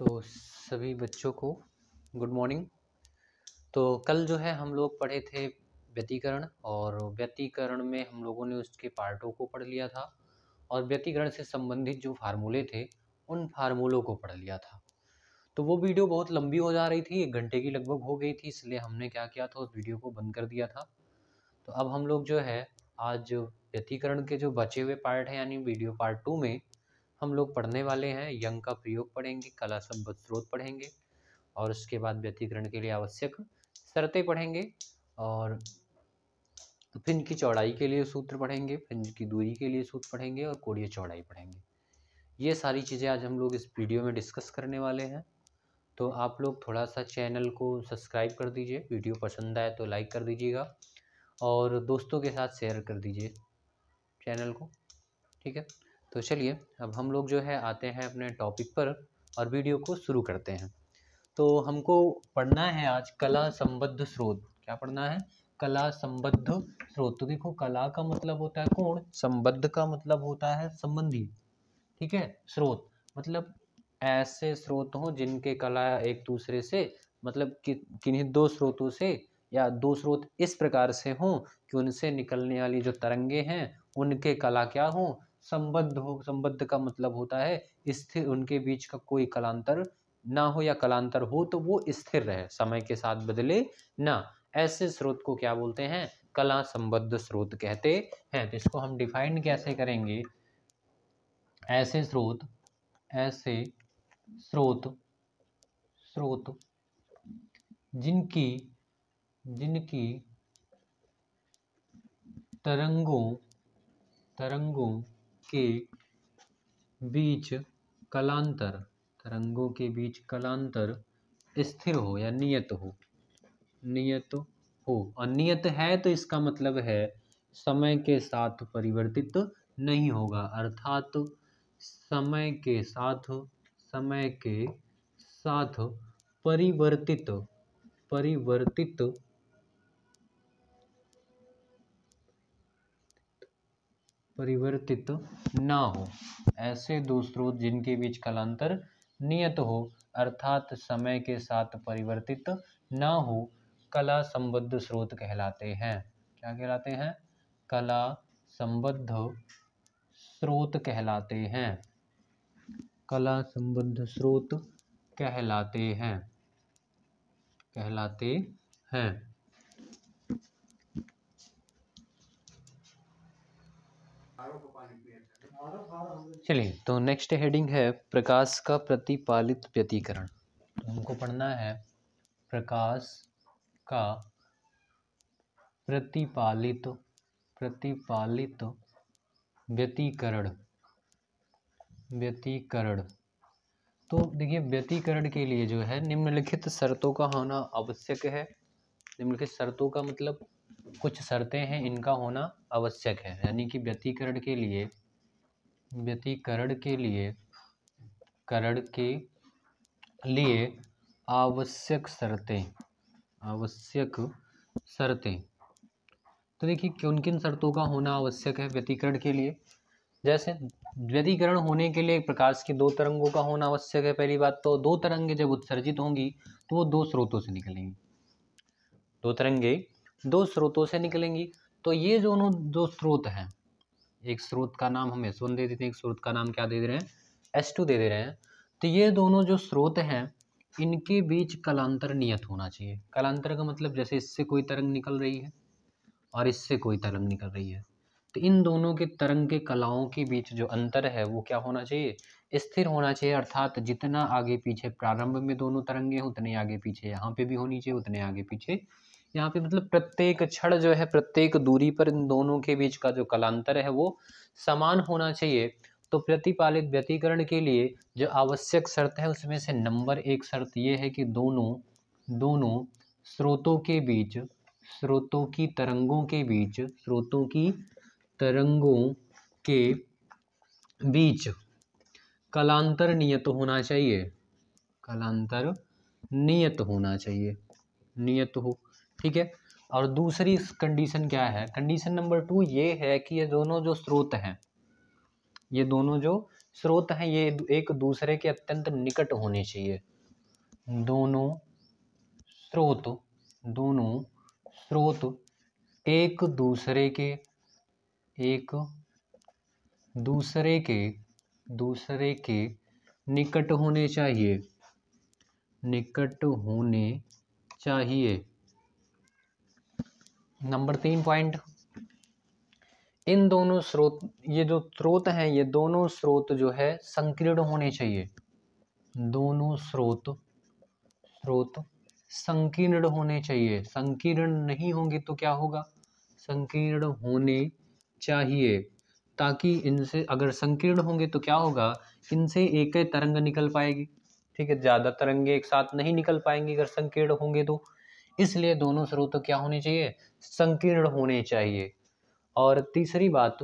तो सभी बच्चों को गुड मॉर्निंग। तो कल जो है हम लोग पढ़े थे व्यतिकरण, और व्यतिकरण में हम लोगों ने उसके पार्टों को पढ़ लिया था और व्यतिकरण से संबंधित जो फार्मूले थे उन फार्मूलों को पढ़ लिया था। तो वो वीडियो बहुत लंबी हो जा रही थी, 1 घंटे की लगभग हो गई थी, इसलिए हमने क्या किया था, उस वीडियो को बंद कर दिया था। तो अब हम लोग जो है आज व्यतिकरण के जो बचे हुए पार्ट हैं यानी वीडियो पार्ट 2 में हम लोग पढ़ने वाले हैं यंग का प्रयोग पढ़ेंगे, कला संबद्ध स्रोत पढ़ेंगे और उसके बाद व्यतिकरण के लिए आवश्यक शर्तें पढ़ेंगे और फ्रिंज की चौड़ाई के लिए सूत्र पढ़ेंगे, फ्रिंज की दूरी के लिए सूत्र पढ़ेंगे और कोणीय चौड़ाई पढ़ेंगे। ये सारी चीज़ें आज हम लोग इस वीडियो में डिस्कस करने वाले हैं। तो आप लोग थोड़ा सा चैनल को सब्सक्राइब कर दीजिए, वीडियो पसंद आए तो लाइक कर दीजिएगा और दोस्तों के साथ शेयर कर दीजिए चैनल को, ठीक है। तो चलिए अब हम लोग जो है आते हैं अपने टॉपिक पर और वीडियो को शुरू करते हैं। तो हमको पढ़ना है आज कला संबद्ध स्रोत। क्या पढ़ना है? कला संबद्ध स्रोत। तो देखो, कला का मतलब होता है कोण, संबद्ध का मतलब होता है संबंधी, ठीक है। स्रोत मतलब ऐसे स्रोत हों जिनके कला एक दूसरे से मतलब किन्हीं दो स्रोतों से या दो स्रोत इस प्रकार से हों कि उनसे निकलने वाली जो तरंगे हैं उनके कला क्या हो, संबद्ध हो। संबद्ध का मतलब होता है स्थिर, उनके बीच का कोई कलांतर ना हो या कलांतर हो तो वो स्थिर रहे, समय के साथ बदले ना। ऐसे स्रोत को क्या बोलते हैं? कला संबद्ध स्रोत कहते हैं। तो इसको हम डिफाइन कैसे करेंगे? ऐसे स्रोत जिनकी तरंगों के बीच कलांतर स्थिर हो या नियत हो। और नियत है तो इसका मतलब है समय के साथ परिवर्तित नहीं होगा, अर्थात समय के साथ परिवर्तित ना हो। ऐसे दो स्रोत जिनके बीच कलांतर नियत हो अर्थात समय के साथ परिवर्तित ना हो, कला संबद्ध स्रोत कहलाते हैं। क्या कहलाते हैं? कला संबद्ध स्रोत कहलाते हैं। कला संबद्ध स्रोत कहलाते हैं। चलिए, तो नेक्स्ट हेडिंग है प्रकाश का प्रतिपालित व्यतिकरण। तो हमको पढ़ना है प्रकाश का प्रतिपालित व्यतिकरण। तो देखिए, व्यतिकरण के लिए जो है निम्नलिखित शर्तों का होना आवश्यक है। निम्नलिखित शर्तों का मतलब कुछ शर्तें हैं, इनका होना आवश्यक है। यानी कि व्यतिकरण के लिए आवश्यक शर्तें। तो देखिए, किन किन शर्तों का होना आवश्यक है व्यतिकरण के लिए। जैसे व्यतिकरण होने के लिए प्रकाश की दो तरंगों का होना आवश्यक है। पहली बात तो दो तरंगें जब उत्सर्जित होंगी तो वो दो स्रोतों से निकलेंगी। दो तरंगें दो स्रोतों से निकलेंगी। तो ये दोनों दो स्रोत हैं, एक स्रोत का नाम हम S1 दे देते हैं, एक स्रोत का नाम क्या दे दे रहे हैं? S2 दे दे रहे हैं। तो ये दोनों जो स्रोत हैं इनके बीच कलांतर नियत होना चाहिए। कलांतर का मतलब जैसे इससे कोई तरंग निकल रही है और इससे कोई तरंग निकल रही है, तो इन दोनों के तरंग के कलाओं के बीच जो अंतर है वो क्या होना चाहिए? स्थिर होना चाहिए। अर्थात जितना आगे पीछे प्रारंभ में दोनों तरंगे हैं उतने आगे पीछे यहाँ पे भी होनी चाहिए, उतने आगे पीछे यहाँ पे। मतलब प्रत्येक क्षण जो है, प्रत्येक दूरी पर इन दोनों के बीच का जो कलांतर है वो समान होना चाहिए। तो प्रतिपालित व्यतिकरण के लिए जो आवश्यक शर्त है उसमें से नंबर 1 शर्त ये है कि दोनों स्रोतों की तरंगों के बीच कलांतर नियत होना चाहिए। नियत हो, ठीक है। और दूसरी कंडीशन क्या है? कंडीशन नंबर 2 ये है कि ये दोनों जो स्रोत हैं ये एक दूसरे के अत्यंत निकट होने चाहिए। दोनों स्रोत एक दूसरे के निकट होने चाहिए। नंबर 3 पॉइंट, इन दोनों स्रोत, ये जो स्रोत हैं ये दोनों स्रोत जो है संकीर्ण होने चाहिए। दोनों स्रोत संकीर्ण होने चाहिए। संकीर्ण नहीं होंगे तो क्या होगा? संकीर्ण होने चाहिए, ताकि इनसे, अगर संकीर्ण होंगे तो क्या होगा? इनसे एक ही तरंग निकल पाएगी। ठीक है, ज्यादा तरंगे एक साथ नहीं निकल पाएंगी अगर संकीर्ण होंगे तो। इसलिए दोनों स्रोत क्या होने चाहिए? संकीर्ण होने चाहिए। और तीसरी बात,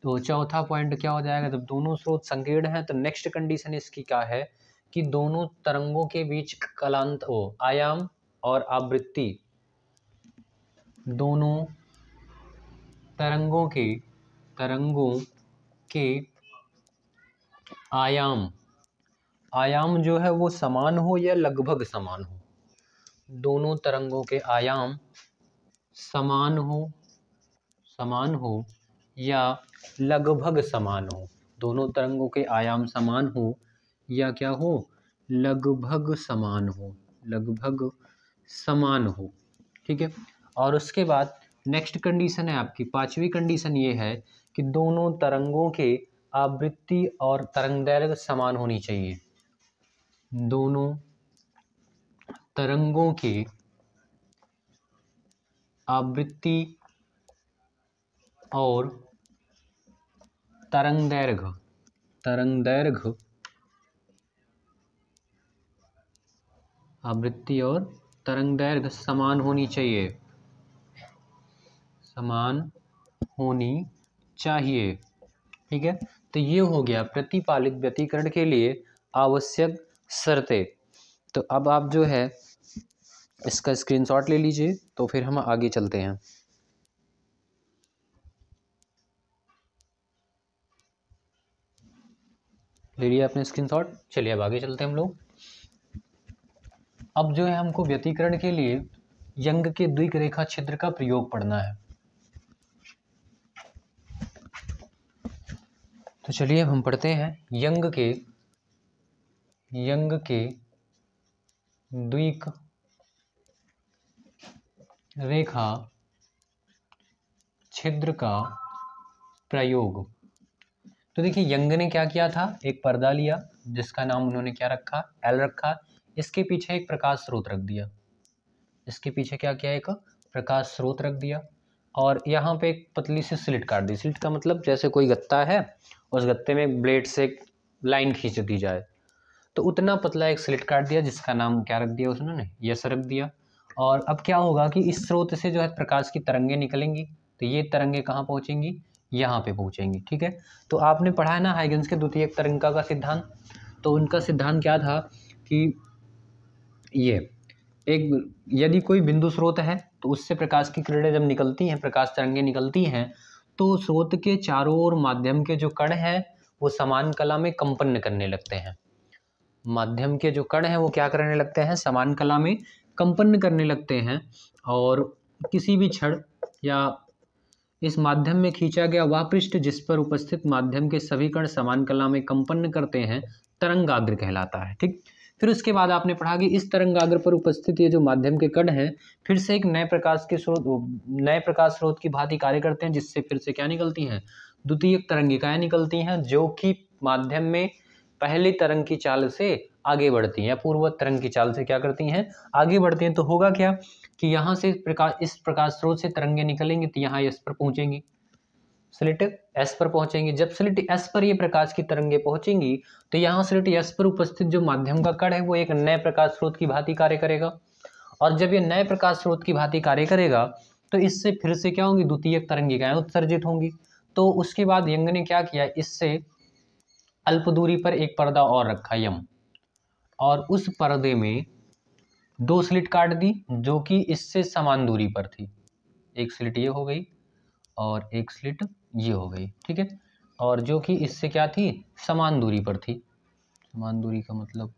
तो चौथा पॉइंट क्या हो जाएगा? जब दोनों स्रोत संकीर्ण हैं तो नेक्स्ट कंडीशन इसकी क्या है कि दोनों तरंगों के बीच कलांत आयाम और आवृत्ति, दोनों तरंगों के आयाम जो है वो समान हो या लगभग समान हो। दोनों तरंगों के आयाम समान हो या लगभग समान हो। दोनों तरंगों के आयाम समान हो या क्या हो? लगभग समान हो। ठीक है, और उसके बाद नेक्स्ट कंडीशन है आपकी, पांचवी कंडीशन ये है कि दोनों तरंगों के आवृत्ति और तरंगदैर्घ्य समान होनी चाहिए। दोनों तरंगों के आवृत्ति और तरंगदैर्घ्य आवृत्ति और तरंगदैर्घ्य समान होनी चाहिए। ठीक है, तो ये हो गया प्रतिपालित व्यतिकरण के लिए आवश्यक शर्तें। तो अब आप जो है इसका स्क्रीनशॉट ले लीजिए, तो फिर हम आगे चलते हैं। ले लिया आपने स्क्रीनशॉट? चलिए अब आगे चलते हैं हम लोग। अब जो है हमको व्यतिकरण के लिए यंग के द्विक रेखा छिद्र का प्रयोग पढ़ना है। तो चलिए हम पढ़ते हैं यंग के द्विक रेखा छिद्र का प्रयोग। तो देखिए यंग ने क्या किया था, एक पर्दा लिया जिसका नाम उन्होंने क्या रखा? एल रखा। इसके पीछे एक प्रकाश स्रोत रख दिया। इसके पीछे क्या किया? एक प्रकाश स्रोत रख दिया। और यहाँ पे एक पतली सी स्लिट काट दी। स्लिट का मतलब जैसे कोई गत्ता है, उस गत्ते में ब्लेड से लाइन खींच दी जाए, तो उतना पतला एक स्लिट काट दिया जिसका नाम क्या रख दिया उसने? यस रख दिया। और अब क्या होगा कि इस स्रोत से जो है प्रकाश की तरंगें निकलेंगी, तो ये तरंगें कहाँ पहुँचेंगी? यहाँ पे पहुँचेंगी। ठीक है, तो आपने पढ़ा है ना हाइगन्स के द्वितीयक तरंगिका का सिद्धांत। तो उनका सिद्धांत क्या था कि ये एक, यदि कोई बिंदु स्रोत है तो उससे प्रकाश की किरणें जब निकलती हैं, प्रकाश तरंगें निकलती हैं, तो स्रोत के चारों ओर माध्यम के जो कण हैं वो समान कला में कंपन करने लगते हैं। माध्यम के जो कण हैं वो क्या करने लगते हैं? समान कला में कंपन करने लगते हैं। और किसी भी क्षण या इस माध्यम में खींचा गया वह पृष्ठ जिस पर उपस्थित माध्यम के सभी कण समान कला में कंपन करते हैं तरंगाग्र कहलाता है। ठीक, फिर उसके बाद आपने पढ़ा कि इस तरंगाग्र पर उपस्थित ये जो माध्यम के कण हैं फिर से एक नए प्रकाश स्रोत की भांति कार्य करते हैं, जिससे फिर से क्या निकलती हैं? द्वितीयक तरंगिकाएं निकलती हैं, जो कि माध्यम में पहली तरंग की चाल से आगे बढ़ती हैं या पूर्ववत तरंग की चाल से क्या करती हैं? आगे बढ़ती हैं। तो होगा क्या कि यहाँ से इस प्रकाश स्रोत से तरंगें निकलेंगी तो यहाँ एस पर पहुंचेंगी, स्लिट एस पर पहुंचेंगी। जब स्लिट एस पर ये प्रकाश की तरंगें पहुंचेंगी तो यहाँ स्लिट एस पर उपस्थित जो माध्यम का कण है वो एक नए प्रकाश स्रोत की भांति कार्य करेगा। और जब ये नए प्रकाश स्रोत की भांति कार्य करेगा तो इससे फिर से क्या होंगी? द्वितीयक तरंगिकाएं उत्सर्जित होंगी। तो उसके बाद यंग ने क्या किया, इससे अल्प दूरी पर एक पर्दा और रखा यम, और उस पर्दे में दो स्लिट काट दी जो कि इससे समान दूरी पर थी। एक स्लिट ये हो गई और एक स्लिट ये हो गई। ठीक है, और जो कि इससे क्या थी, समान दूरी पर थी। समान दूरी का मतलब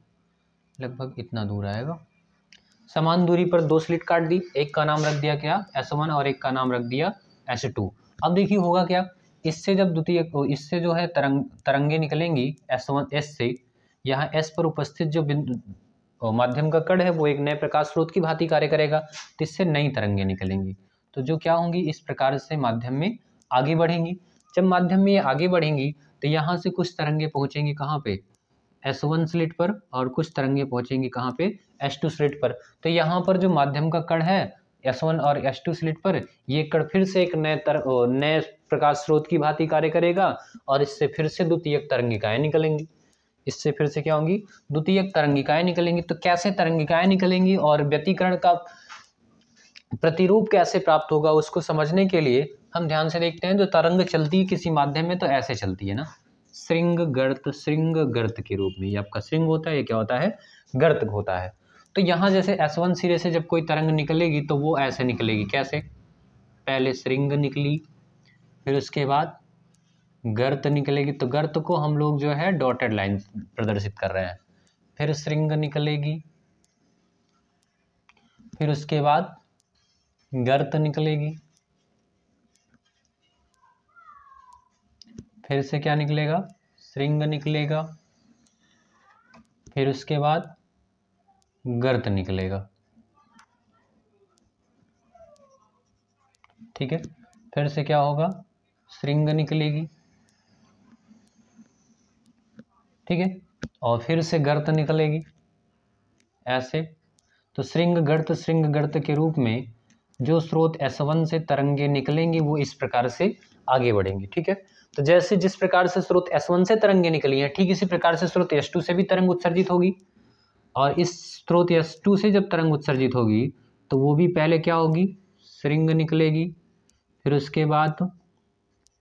लगभग इतना दूर आएगा। समान दूरी पर दो स्लिट काट दी, एक का नाम रख दिया क्या, S1 और एक का नाम रख दिया S2। अब देखिए होगा क्या, इससे जब द्वितीय, इससे जो है तरंगे निकलेंगी S1 S से, यहाँ S पर उपस्थित जो बिंदु माध्यम का कण है वो एक नए प्रकाश स्रोत की भांति कार्य करेगा, तो इससे नई तरंगे निकलेंगी। तो जो क्या होंगी, इस प्रकार से माध्यम में आगे बढ़ेंगी। जब माध्यम में ये आगे बढ़ेंगी तो यहाँ से कुछ तरंगे पहुंचेंगी कहाँ पे, S1 स्लिट पर, और कुछ तरंगे पहुंचेंगी कहाँ पे, S2 स्लिट पर। तो यहाँ पर जो माध्यम का कण है S1 और S2 स्लिट पर, ये कण फिर से एक नए प्रकाश स्रोत की भांति कार्य करेगा और इससे फिर से द्वितीयक तरंगिकाएं निकलेंगी। इससे फिर से क्या होंगी, द्वितीयक तरंगिकाएं निकलेंगी। तो कैसे तरंगिकाएं निकलेंगी और व्यतिकरण का प्रतिरूप कैसे प्राप्त होगा, उसको समझने के लिए हम ध्यान से देखते हैं। जो तरंग चलती है किसी माध्यम में तो ऐसे चलती है ना, श्रृंग गर्त के रूप में। ये आपका श्रृंग होता है, ये क्या होता है, गर्त होता है। तो यहाँ जैसे S1 सिरे से जब कोई तरंग निकलेगी तो वो ऐसे निकलेगी, कैसे, पहले श्रृंग निकली, फिर उसके बाद गर्त निकलेगी। तो गर्त को हम लोग जो है डॉटेड लाइन प्रदर्शित कर रहे हैं। फिर श्रृंग निकलेगी, फिर उसके बाद गर्त निकलेगी, फिर से क्या निकलेगा, श्रृंग निकलेगा, फिर उसके बाद गर्त निकलेगा। ठीक है, फिर से क्या होगा, श्रृंग निकलेगी, ठीक है, और फिर से गर्त निकलेगी, ऐसे। तो श्रृंग गर्त के रूप में जो स्रोत S1 से तरंगे निकलेंगी वो इस प्रकार से आगे बढ़ेंगी। ठीक है, तो जैसे जिस प्रकार से स्रोत S1 से तरंगे निकली हैं, ठीक इसी प्रकार से स्रोत S2 से भी तरंग उत्सर्जित होगी। और इस स्रोत S2 से जब तरंग उत्सर्जित होगी तो वो भी पहले क्या होगी, श्रृंग निकलेगी, फिर उसके बाद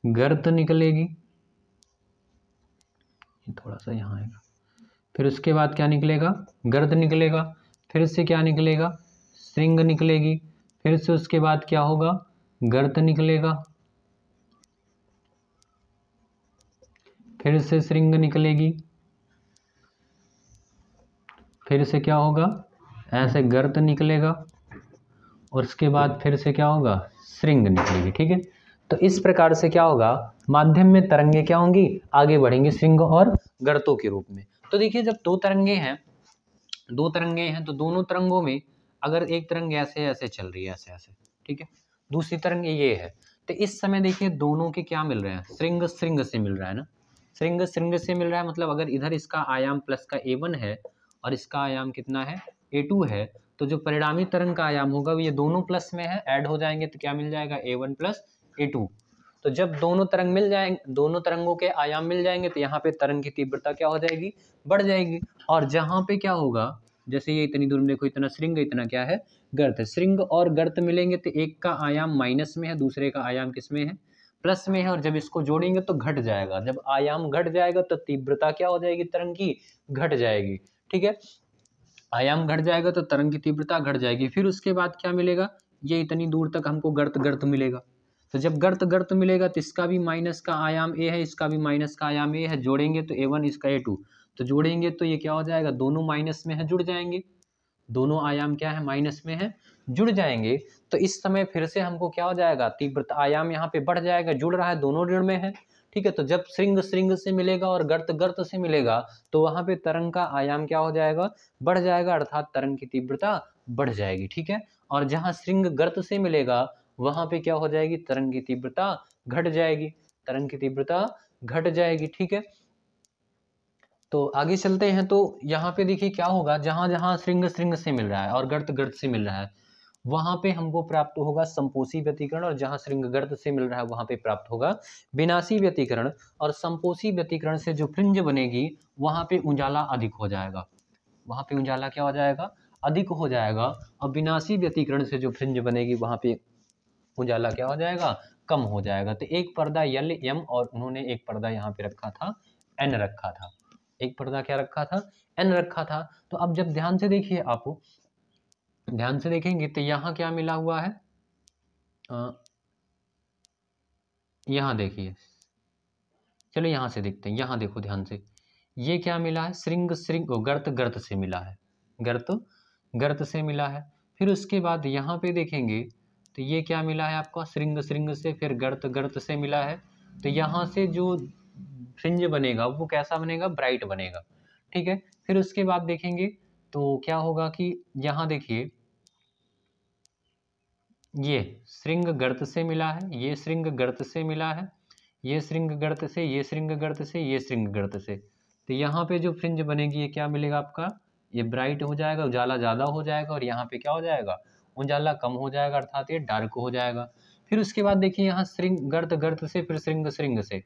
गर्त निकलेगी, थोड़ा सा यहाँ आएगा, फिर उसके बाद क्या निकलेगा, गर्त निकलेगा, फिर से क्या निकलेगा, श्रृंग निकलेगी, फिर से उसके बाद क्या होगा, गर्त निकलेगा, फिर से श्रृंग निकलेगी, फिर से क्या होगा, ऐसे गर्त निकलेगा, और उसके बाद फिर से क्या होगा, श्रृंग निकलेगी। ठीक है, तो इस प्रकार से क्या होगा, माध्यम में तरंगे क्या होंगी, आगे बढ़ेंगी श्रृंग और गर्तों के रूप में। तो देखिए जब दो तरंगे हैं तो दोनों तरंगों में अगर एक तरंग ऐसे ऐसे चल रही है, ऐसे ऐसे, ठीक है, दूसरी तरंग ये है, तो इस समय देखिए दोनों के क्या मिल रहे हैं, श्रृंग से मिल रहा है ना, श्रृंग से मिल रहा है। मतलब अगर इधर इसका आयाम प्लस का A1 है और इसका आयाम कितना है, A2 है, तो जो परिणामी तरंग का आयाम होगा ये दोनों प्लस में है, ऐड हो जाएंगे तो क्या मिल जाएगा, A1 प्लस A2। तो जब दोनों तरंग मिल जाएंगे, दोनों तरंगों के आयाम मिल जाएंगे तो यहाँ पे तरंग की तीव्रता क्या हो जाएगी, बढ़ जाएगी। और जहाँ पे क्या होगा, जैसे ये इतनी दूर में देखो, इतना श्रृंग, इतना क्या है, गर्त। श्रृंग और गर्त मिलेंगे तो एक का आयाम माइनस में है, दूसरे का आयाम किस में है, प्लस में है, और जब इसको जोड़ेंगे तो घट जाएगा। जब आयाम घट जाएगा तो तीव्रता क्या हो जाएगी, तरंग की घट जाएगी। ठीक है, आयाम घट जाएगा तो तरंग की तीव्रता घट जाएगी। फिर उसके बाद क्या मिलेगा, ये इतनी दूर तक हमको गर्त मिलेगा। तो जब गर्त मिलेगा तो इसका भी माइनस का आयाम A है, इसका भी माइनस का आयाम A है, जोड़ेंगे तो A1, इसका A2, तो जोड़ेंगे तो ये क्या हो जाएगा, दोनों माइनस में है, जुड़ जाएंगे, दोनों आयाम क्या है, माइनस में है, जुड़ जाएंगे। तो इस समय फिर से हमको क्या हो जाएगा, तीव्रता आयाम यहाँ पे बढ़ जाएगा, जुड़ रहा है, दोनों ऋण में है। ठीक है, तो जब श्रृंग से मिलेगा और गर्त से मिलेगा तो वहां पे तरंग का आयाम क्या हो जाएगा, बढ़ जाएगा, अर्थात तरंग की तीव्रता बढ़ जाएगी। ठीक है, और जहां श्रृंग गर्त से मिलेगा वहां पे क्या हो जाएगी, तरंग की तीव्रता घट जाएगी, तरंग की तीव्रता घट जाएगी। ठीक है, तो आगे चलते हैं। तो यहाँ पे देखिए क्या होगा, जहां जहां श्रृंग से मिल रहा है और गर्त से मिल रहा है वहां पे हमको प्राप्त होगा संपोषी व्यतिकरण, और जहां श्रृंग गर्त से मिल रहा है वहां पे प्राप्त होगा विनाशी व्यतिकरण। और संपोषी व्यतिकरण से जो फ्रिंज बनेगी वहां पे उजाला अधिक हो जाएगा, वहां पे उजाला क्या हो जाएगा, अधिक हो जाएगा। और विनाशी व्यतिकरण से जो फ्रिंज बनेगी वहां पे उजाला क्या हो जाएगा, कम हो जाएगा। तो एक पर्दा यल एम, और उन्होंने एक पर्दा यहाँ पे रखा था एन रखा था, एक पर्दा क्या रखा था, एन रखा था। तो अब जब ध्यान से देखिए, आप ध्यान से देखेंगे तो यहाँ क्या मिला हुआ है, यहाँ देखिए चलो यहाँ से देखते हैं, यहाँ देखो ध्यान से, ये क्या मिला है, श्रृंग श्रृंग गर्त गर्त से मिला है, गर्त गर्त से मिला है। फिर उसके बाद यहाँ पे देखेंगे तो ये क्या मिला है आपका, श्रृंग श्रृंग से, फिर गर्त गर्त से मिला है। तो यहाँ से जो फ्रिंज बनेगा वो कैसा बनेगा, ब्राइट बनेगा, ठीक है। फिर उसके बाद देखेंगे तो क्या होगा कि यहाँ देखिए ये श्रृंग गर्त से मिला है, ये श्रृंग गर्त से मिला है, ये श्रृंग गर्त से, ये श्रृंग गर्त से, ये श्रृंग गर्त से। तो यहाँ पे जो फ्रिंज बनेगी ये क्या मिलेगा आपका, ये ब्राइट हो जाएगा, उजाला ज़्यादा हो जाएगा, और यहाँ पे क्या हो जाएगा, उजाला कम हो जाएगा, अर्थात ये डार्क हो जाएगा। फिर उसके बाद देखिए यहाँ श्रृंग गर्त गर्त से, फिर श्रृंग श्रृंग से,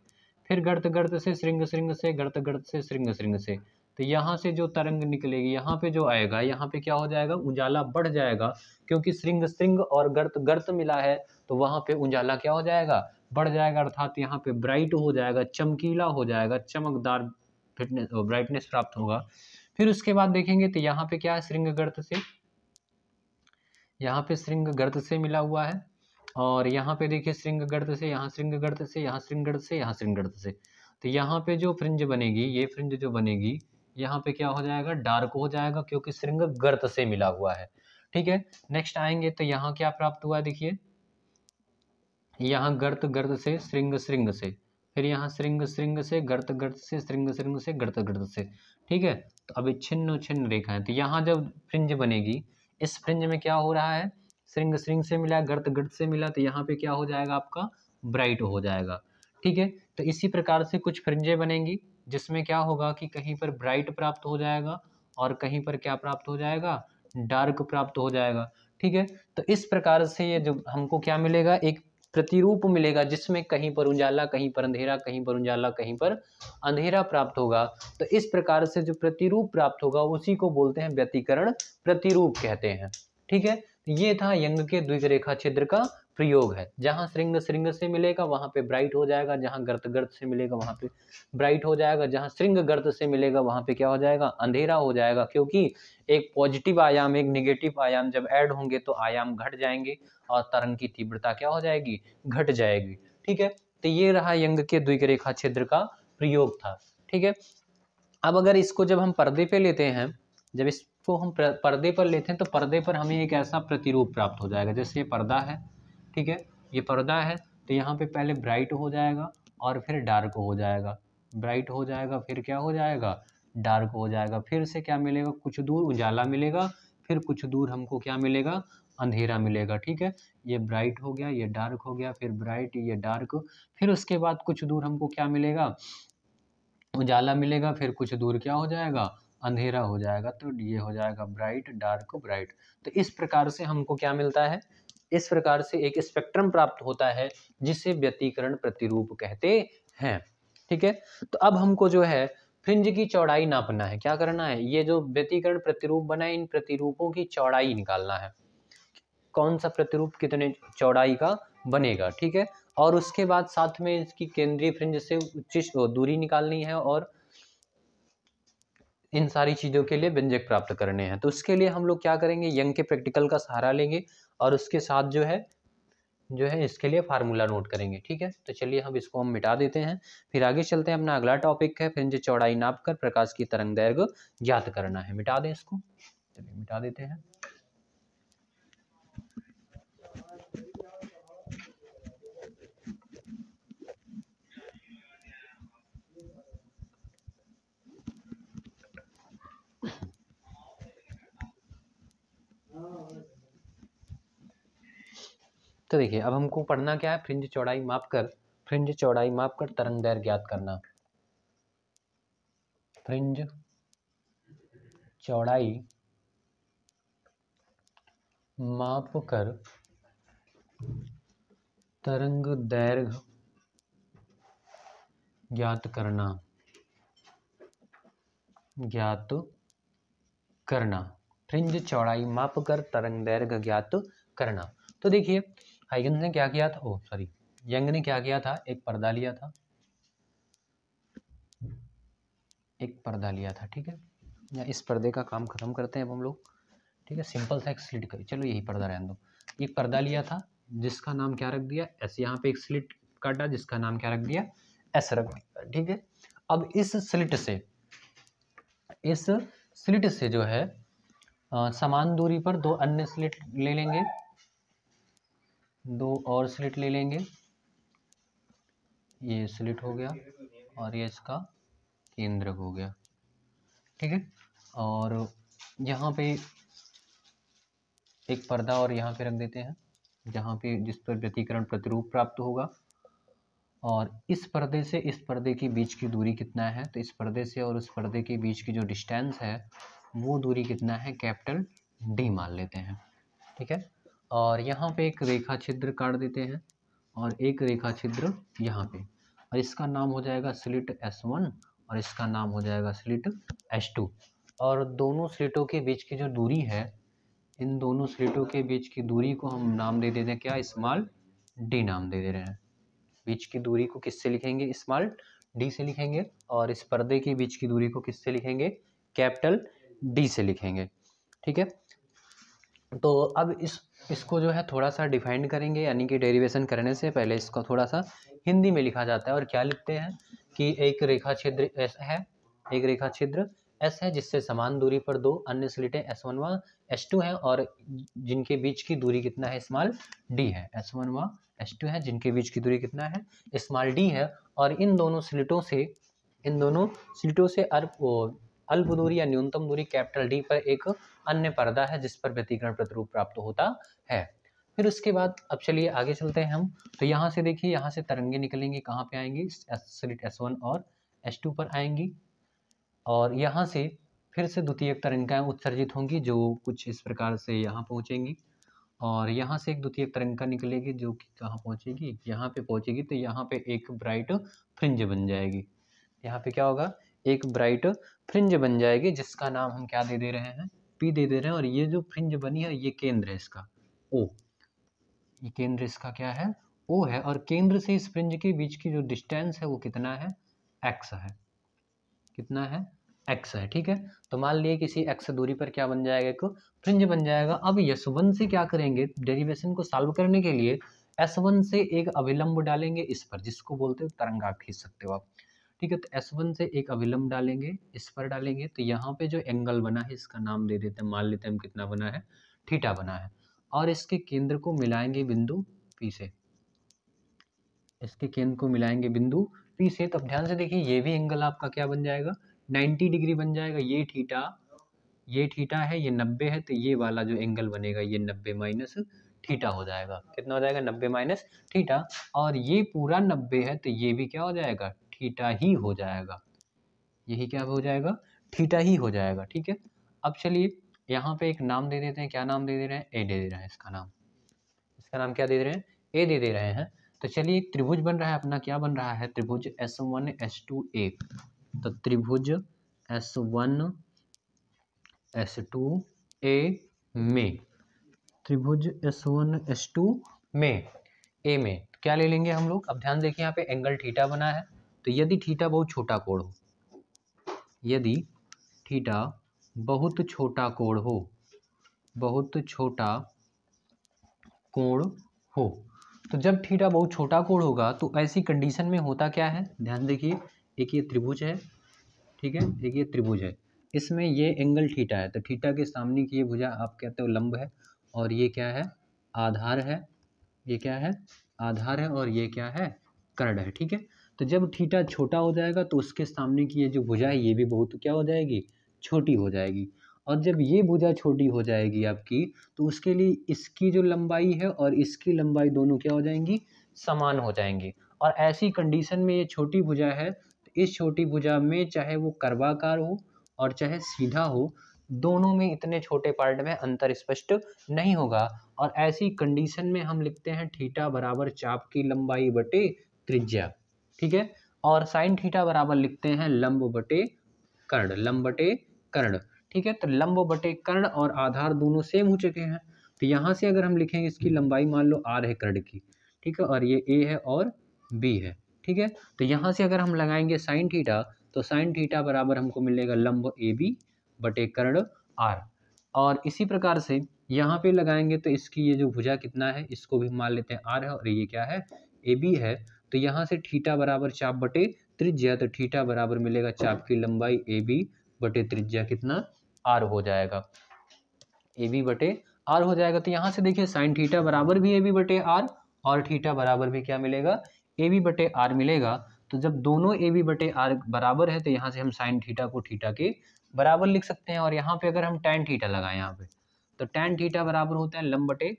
फिर गर्त गर्त से, श्रृंग श्रृंग से, गर्त गर्त से, श्रृंग श्रृंग से। तो यहाँ से जो तरंग निकलेगी यहाँ पे जो आएगा, यहाँ पे क्या हो जाएगा, उजाला बढ़ जाएगा, क्योंकि श्रृंग श्रृंग और गर्त गर्त मिला है, तो वहाँ पे उजाला क्या हो जाएगा, बढ़ जाएगा, अर्थात यहाँ पे ब्राइट हो जाएगा, चमकीला हो जाएगा, चमकदार फिटनेस ब्राइटनेस प्राप्त होगा। फिर उसके बाद देखेंगे तो यहाँ पे क्या है, श्रृंग गर्त से, यहाँ पे श्रृंग गर्त से मिला हुआ है, और यहाँ पे देखिए श्रृंग गर्त से, यहाँ श्रृंग गर्त से, यहाँ श्रृंग गर्त से, यहाँ श्रृंग गर्त से। तो यहाँ पे जो फ्रिंज बनेगी, ये फ्रिंज जो बनेगी यहाँ पे क्या हो जाएगा, डार्क हो जाएगा, क्योंकि श्रृंग गर्त से मिला हुआ है, ठीक है। नेक्स्ट आएंगे तो यहाँ क्या प्राप्त हुआ है, देखिए यहाँ गर्त गर्त से, श्रृंग श्रृंग से, फिर यहाँ श्रृंग श्रृंग से, गर्त गर्त से, श्रृंग श्रृंग से, गर्त गर्त से, ठीक है। तो अभी छिन्न छिन्न रेखा है, तो यहाँ जब फ्रिंज बनेगी, इस फ्रिंज में क्या हो रहा है, श्रृंग श्रृंग से मिला, गर्त गर्त से मिला, तो यहाँ पे क्या हो जाएगा आपका, ब्राइट हो जाएगा, ठीक है। तो इसी प्रकार से कुछ फ्रिंजें बनेंगी जिसमें क्या होगा कि कहीं पर ब्राइट प्राप्त हो जाएगा और कहीं पर क्या प्राप्त हो जाएगा, डार्क प्राप्त हो जाएगा, ठीक है। तो इस प्रकार से ये जो हमको क्या मिलेगा, एक प्रतिरूप मिलेगा जिसमें कहीं पर उजाला, कहीं पर अंधेरा, कहीं पर उजाला, कहीं पर अंधेरा प्राप्त होगा। तो इस प्रकार से जो प्रतिरूप प्राप्त होगा उसी को बोलते हैं व्यतिकरण प्रतिरूप कहते हैं, ठीक है। ये था यंग के द्विरेखा छिद्र का प्रयोग है। जहाँ श्रृंग श्रृंग से मिलेगा वहाँ पे ब्राइट हो जाएगा, जहाँ गर्त गर्त से मिलेगा वहाँ पे ब्राइट हो जाएगा, जहाँ श्रृंग गर्त से मिलेगा वहाँ पे क्या हो जाएगा, अंधेरा हो जाएगा, क्योंकि एक पॉजिटिव आयाम एक निगेटिव आयाम जब ऐड होंगे तो आयाम घट जाएंगे और तरंग की तीव्रता क्या हो जाएगी, घट जाएगी, ठीक है। तो ये रहा यंग के द्विरेखा छिद्र का प्रयोग था, ठीक है। अब अगर इसको जब हम पर्दे पे लेते हैं, जब इसको हम पर्दे पर लेते हैं तो पर्दे पर हमें एक ऐसा प्रतिरूप प्राप्त हो जाएगा, जैसे ये पर्दा है, ठीक है, ये पर्दा है, तो यहाँ पे पहले ब्राइट हो जाएगा और फिर डार्क हो जाएगा, ब्राइट हो जाएगा, फिर क्या हो जाएगा, डार्क हो जाएगा, फिर से क्या मिलेगा, कुछ दूर उजाला मिलेगा, फिर कुछ दूर हमको क्या मिलेगा, अंधेरा मिलेगा, ठीक है। ये ब्राइट हो गया, ये डार्क हो गया, फिर ब्राइट, ये डार्क, फिर उसके बाद कुछ दूर हमको क्या मिलेगा, उजाला मिलेगा, फिर कुछ दूर क्या हो जाएगा, अंधेरा हो जाएगा, तो ये हो जाएगा ब्राइट डार्क ब्राइट। तो इस प्रकार से हमको क्या मिलता है, इस प्रकार से एक स्पेक्ट्रम प्राप्त होता है जिसे व्यतिकरण प्रतिरूप कहते हैं, ठीक है। तो अब हमको जो है फ्रिंज की चौड़ाई नापना है, क्या करना है, ये जो व्यतिकरण प्रतिरूप बना है इन प्रतिरूपों की चौड़ाई निकालना है, कौन सा प्रतिरूप कितने चौड़ाई का बनेगा, ठीक है। और उसके बाद साथ में इसकी केंद्रीय फ्रिंज से उच्च दूरी निकालनी है और इन सारी चीज़ों के लिए व्यंजक प्राप्त करने हैं। तो उसके लिए हम लोग क्या करेंगे, यंग के प्रैक्टिकल का सहारा लेंगे और उसके साथ जो है इसके लिए फार्मूला नोट करेंगे, ठीक है। तो चलिए हम इसको हम मिटा देते हैं, फिर आगे चलते हैं। अपना अगला टॉपिक है फ्रिंज चौड़ाई नापकर प्रकाश की तरंग दैर्घ्य ज्ञात करना है। मिटा दें इसको, चलिए मिटा देते हैं। तो देखिए अब हमको पढ़ना क्या है, फ्रिंज चौड़ाई मापकर तरंग दैर्घ्य ज्ञात करना। फ्रिंज चौड़ाई मापकर तरंग दैर्घ्य ज्ञात करना, फ्रिंज चौड़ाई मापकर तरंग दैर्घ्य ज्ञात करना। तो देखिए हाइगन्स ने क्या किया था, यंग ने क्या किया था, एक पर्दा लिया था, ठीक है। या इस पर्दे का काम खत्म करते हैं अब हम लोग, ठीक है। सिंपल सा एक स्लिट करिए, चलो यही पर्दा रहने दो। एक पर्दा लिया था जिसका नाम क्या रख दिया, एस, यहाँ पे एक स्लिट काटा जिसका नाम क्या रख दिया, एस रख दिया, है। ठीक है, अब इस स्लिट से जो है समान दूरी पर दो अन्य स्लिट ले लेंगे, दो और स्लिट ले लेंगे। ये स्लिट हो गया और ये इसका केंद्रक हो गया। ठीक है, और यहाँ पे एक पर्दा और यहाँ पे रख देते हैं, जहाँ पे जिस पर व्यतिकरण प्रतिरूप प्राप्त होगा। और इस पर्दे से इस पर्दे के बीच की दूरी कितना है, तो इस पर्दे से और उस पर्दे के बीच की जो डिस्टेंस है वो दूरी कितना है, कैपिटल डी मान लेते हैं। ठीक है, और यहाँ पे एक रेखा छिद्र काट देते हैं और एक रेखा छिद्र यहाँ पे, और इसका नाम हो जाएगा स्लिट S1 और इसका नाम हो जाएगा स्लिट S2। और दोनों स्लिटों के बीच की जो दूरी है, इन दोनों स्लिटों के बीच की दूरी को हम नाम दे देते हैं क्या, स्मॉल डी नाम दे रहे हैं। बीच की दूरी को किससे लिखेंगे, स्मॉल डी से लिखेंगे, और इस पर्दे के बीच की दूरी को किससे लिखेंगे, कैपिटल डी से लिखेंगे। ठीक है, तो अब इसको जो है थोड़ा सा डिफाइन करेंगे, यानी कि डेरिवेशन करने से पहले इसको थोड़ा सा हिंदी में लिखा जाता है। और क्या लिखते हैं कि एक रेखा छिद्र S है, एक रेखा छिद्र S है जिससे समान दूरी पर दो अन्य स्लिटें S1 व S2 हैं, और जिनके बीच की दूरी कितना है, स्मॉल डी है। S1 व S2 है जिनके बीच की दूरी कितना है, स्मॉल डी है। और इन दोनों स्लिटों से अल्प दूरी या न्यूनतम दूरी कैपिटल डी पर एक अन्य पर्दा है जिस पर व्यतिकरण प्रतिरूप प्राप्त होता है। फिर उसके बाद अब चलिए आगे चलते हैं हम। तो यहाँ से देखिए, यहाँ से तरंगे निकलेंगी, कहाँ पे आएंगी, स्लिट S1 और S2 पर आएंगी, और यहाँ से फिर से द्वितीयक तरंगाएं उत्सर्जित होंगी जो कुछ इस प्रकार से यहाँ पहुँचेंगी, और यहाँ से एक द्वितीयक तरंगा निकलेगी जो कि कहाँ पहुँचेगी, यहाँ पे पहुँचेगी। तो यहाँ पे एक ब्राइट फ्रिंज बन जाएगी, यहाँ पे क्या होगा, एक ब्राइट फ्रिंज बन जाएगी जिसका नाम हम क्या दे रहे हैं, P दे रहे हैं। और ये जो फ्रिंज बनी है ये केंद्र है इसका O, ये केंद्र इसका क्या है, O है। और केंद्र से इस फ्रिंज के बीच की जो डिस्टेंस है वो कितना है, X है, कितना है, X है। ठीक है, तो मान लिए किसी X दूरी पर क्या बन जाएगा, एक फ्रिंज बन जाएगा। अब S1 से क्या करेंगे, डेरिवेशन को सॉल्व करने के लिए S1 से एक अभिलंब डालेंगे इस पर, जिसको बोलते हो तरंग आप खींच सकते हो आप। ठीक है, तो S1 से एक अभिलंब डालेंगे, इस पर डालेंगे, तो यहाँ पे जो एंगल बना है इसका नाम दे देते हैं, मान लेते हैं हम कितना बना है, थीटा बना है। और इसके केंद्र को मिलाएंगे बिंदु P से, इसके केंद्र को मिलाएंगे बिंदु P से। तो अब ध्यान से देखिए, ये भी एंगल आपका क्या बन जाएगा, 90 डिग्री बन जाएगा। ये थीटा है, ये 90 है, तो ये वाला जो एंगल बनेगा ये 90 माइनस थीटा हो जाएगा। कितना हो जाएगा, 90 माइनस थीटा। और ये पूरा 90 है तो ये भी क्या हो जाएगा, थीटा ही हो जाएगा, यही क्या हो जाएगा, थीटा ही हो जाएगा। ठीक है, अब चलिए यहाँ पे एक नाम दे देते हैं, क्या नाम दे रहे हैं, ए दे रहे हैं इसका नाम क्या दे रहे हैं, ए दे रहे हैं। तो चलिए एक त्रिभुज बन रहा है अपना, क्या बन रहा है, त्रिभुज S1 S2 A। तो त्रिभुज S1 S2 A में, त्रिभुज S1 S2 में A में क्या ले लेंगे हम लोग। अब ध्यान देखिए, यहाँ पे एंगल थीटा बना है, तो यदि थीटा बहुत छोटा कोण हो, यदि थीटा बहुत छोटा कोण हो, बहुत छोटा कोण हो, तो जब थीटा बहुत छोटा कोण होगा तो ऐसी कंडीशन में होता क्या है, ध्यान देखिए, एक ये त्रिभुज है, ठीक है, एक ये त्रिभुज है, इसमें ये एंगल थीटा है, तो थीटा के सामने की ये भुजा आप कहते हो लंब है, और ये क्या है, आधार है, ये क्या है, आधार है, और ये क्या है, कर्ण है। ठीक है, तो जब थीटा छोटा हो जाएगा तो उसके सामने की ये जो भुजा है ये भी बहुत क्या हो जाएगी, छोटी हो जाएगी। और जब ये भुजा छोटी हो जाएगी आपकी, तो उसके लिए इसकी जो लंबाई है और इसकी लंबाई दोनों क्या हो जाएंगी, समान हो जाएंगी। और ऐसी कंडीशन में ये छोटी भुजा है, तो इस छोटी भुजा में चाहे वो कर्वाकार हो और चाहे सीधा हो, दोनों में इतने छोटे पार्ट में अंतर स्पष्ट नहीं होगा। और ऐसी कंडीशन में हम लिखते हैं थीटा बराबर चाप की लंबाई बटे त्रिज्या। ठीक है, और साइन थीटा बराबर लिखते हैं लंब बटे कर्ण, लंब बटे कर्ण। ठीक है, तो लंब बटे कर्ण और आधार दोनों सेम हो चुके हैं, तो यहाँ से अगर हम लिखेंगे इसकी लंबाई मान लो r है कर्ण की, ठीक है, और ये a है और b है। ठीक है, तो यहाँ से अगर हम लगाएंगे साइन थीटा, तो साइन थीटा बराबर हमको मिलेगा लंब AB बटे कर्ण R। और इसी प्रकार से यहाँ पे लगाएंगे तो इसकी ये जो भुजा कितना है, इसको भी मान लेते हैं R है, और ये क्या है, AB है। तो यहाँ से थीटा बराबर चाप बटे त्रिज्या, तो थीटा बराबर मिलेगा चाप की लंबाई ए बी बटे त्रिज्या कितना आर हो जाएगा, ए बी बटे आर हो जाएगा। तो यहाँ से देखिए साइन थीटा बराबर भी ए बी बटे आर और थीटा बराबर भी क्या मिलेगा, ए बी बटे आर मिलेगा। तो जब दोनों ए बी बटे आर बराबर है तो यहाँ से हम साइन थीटा को थीटा के बराबर लिख सकते हैं। और यहाँ पे अगर हम टैन थीटा लगाएं यहाँ पे, तो टैन थीटा बराबर होता है लंब बटे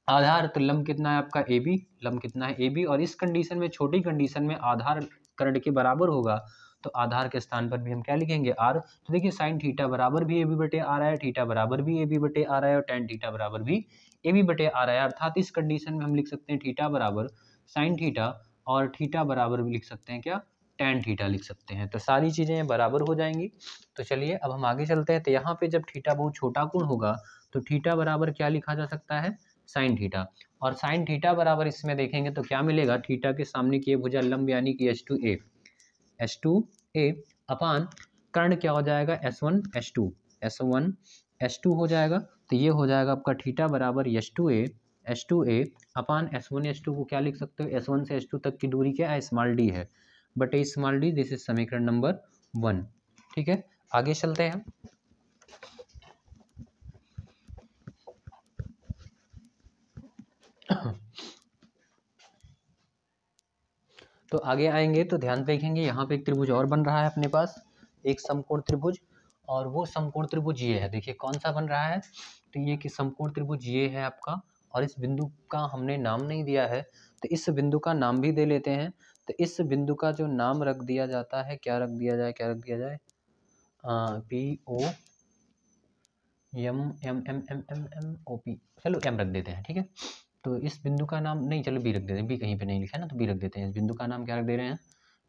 आधार। तो लंब कितना है आपका ए बी, लंब कितना है ए बी, और इस कंडीशन में, छोटी कंडीशन में आधार कर्ण के बराबर होगा तो आधार के स्थान पर भी हम क्या लिखेंगे, आर। तो देखिए साइन थीटा बराबर भी ए बी बटे आर है, थीटा बराबर भी ए बी बटे आर है और टैन थीटा बराबर भी ए बी बटे आर है। अर्थात इस कंडीशन में हम लिख सकते हैं थीटा बराबर साइन थीटा और थीटा बराबर भी लिख सकते हैं क्या, टैन थीटा लिख सकते हैं। तो सारी चीज़ें बराबर हो जाएंगी। तो चलिए अब हम आगे चलते हैं। तो यहाँ पे जब थीटा बहुत छोटा कोण होगा तो थीटा बराबर क्या लिखा जा सकता है, साइन थीटा। और साइन थीटा बराबर इसमें देखेंगे तो क्या मिलेगा, थीटा के सामने की भुजा लंब यानी कि H2A अपान कर्ण क्या हो जाएगा, S1 हो जाएगा। तो ये हो जाएगा आपका थीटा बराबर H2A अपान S1 को क्या लिख सकते हो, S1 से S2 तक की दूरी क्या है, स्मॉल डी है, बटे स्मॉल डी। दिस इज समीकरण नंबर 1। ठीक है, आगे चलते हैं। तो आगे आएंगे तो ध्यान देखेंगे, यहाँ पे एक त्रिभुज और बन रहा है अपने पास, एक समकोण त्रिभुज। और वो समकोण त्रिभुज ये है, देखिए कौन सा बन रहा है, तो ये कि समकोण त्रिभुज ये है आपका। और इस बिंदु का हमने नाम नहीं दिया है, तो इस बिंदु का नाम भी दे लेते हैं। तो इस बिंदु का जो नाम रख दिया जाता है, क्या रख दिया जाए, P O M O P, चलो एम रख देते हैं, ठीक है। तो इस बिंदु का नाम नहीं, चलो बी रख देते हैं, बी कहीं पे नहीं लिखा है ना, तो बी रख देते हैं। इस बिंदु का नाम क्या रख दे रहे हैं,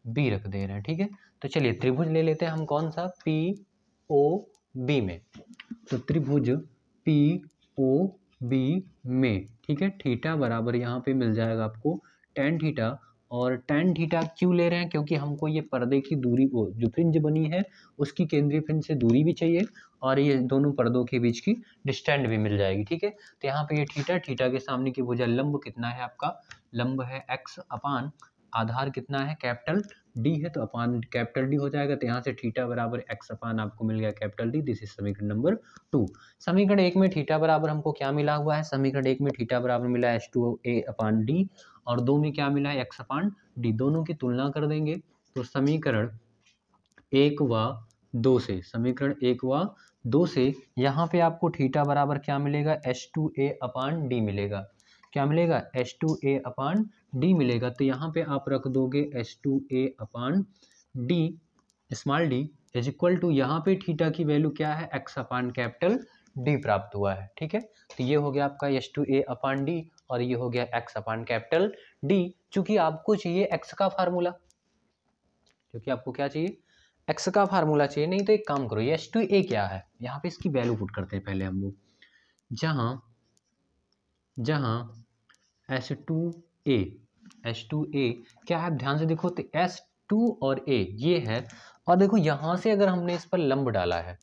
बी रख दे रहे हैं, ठीक है। तो चलिए त्रिभुज ले लेते हैं हम, कौन सा, पी ओ बी में। तो त्रिभुज पी ओ बी में, ठीक है, थीटा बराबर यहाँ पे मिल जाएगा आपको टैन थीटा। और टैन थीटा क्यों ले रहे हैं, क्योंकि हमको ये पर्दे की दूरी को, जो फ्रिंज बनी है उसकी केंद्रीय फ्रिंज से दूरी भी चाहिए और ये दोनों पर्दों के बीच की डिस्टेंस भी मिल जाएगी, ठीक है। तो यहाँ पे ये थीटा के सामने की भुजा लंब कितना है आपका, लंब है x अपान आधार कितना है, कैपिटल डी है, तो अपान कैपिटल डी हो जाएगा। तो यहाँ से थीटा बराबर x अपान आपको मिल गया कैपिटल डी। दिस इज समीकरण नंबर 2। समीकरण 1 में थीटा बराबर हमको क्या मिला हुआ है, समीकरण 1 में थीटा बराबर मिला है H2A अपान डी, और 2 में क्या मिला है, x अपान डी। दोनों की तुलना कर देंगे तो समीकरण 1 व 2 से, समीकरण 1 व 2 से यहाँ पे आपको थीटा बराबर क्या मिलेगा, H2A अपान डी मिलेगा। क्या मिलेगा, H2A अपान डी मिलेगा। तो यहाँ पे आप रख दोगे H2A upon D, small D is equal to, यहाँ पे थीटा की वैल्यू क्या है, x अपान कैपिटल डी प्राप्त हुआ है, ठीक है। तो ये हो गया आपका H2A अपान डी और ये हो गया x अपान कैपिटल डी। चूंकि आपको चाहिए x का फार्मूला, क्योंकि आपको क्या चाहिए, x का फार्मूला चाहिए। नहीं तो एक काम करो, ये H2A क्या है, यहाँ पे इसकी वैल्यू पुट करते हैं पहले हम लोग। जहाँ H2A क्या है, ध्यान से देखो, तो S2 और A ये है, और देखो यहाँ से अगर हमने इस पर लंब डाला है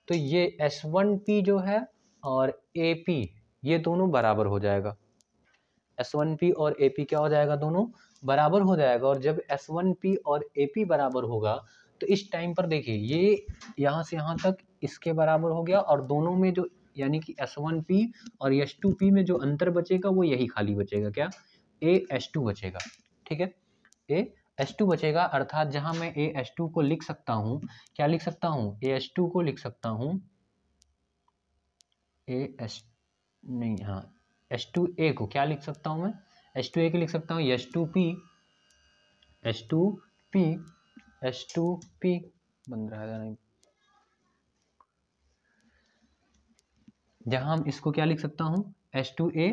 तो ये S1P जो है और AP ये दोनों बराबर हो जाएगा। S1P और AP क्या हो जाएगा, दोनों बराबर हो जाएगा। और जब S1P और AP बराबर होगा तो इस टाइम पर देखिए ये यहाँ से यहाँ तक इसके बराबर हो गया, और दोनों में जो, यानी कि S1P और S2P में जो अंतर बचेगा वो यही खाली बचेगा, क्या, AS2 बचेगा, ठीक है, AS2 बचेगा। अर्थात जहाँ मैं AS2 को लिख सकता हूँ, क्या लिख सकता हूँ, AS2 को लिख सकता हूँ, H2A को क्या लिख सकता हूँ मैं, H2A को लिख सकता हूँ H2P बन रहा है नहीं, जहाँ हम इसको क्या लिख सकता हूँ, H2A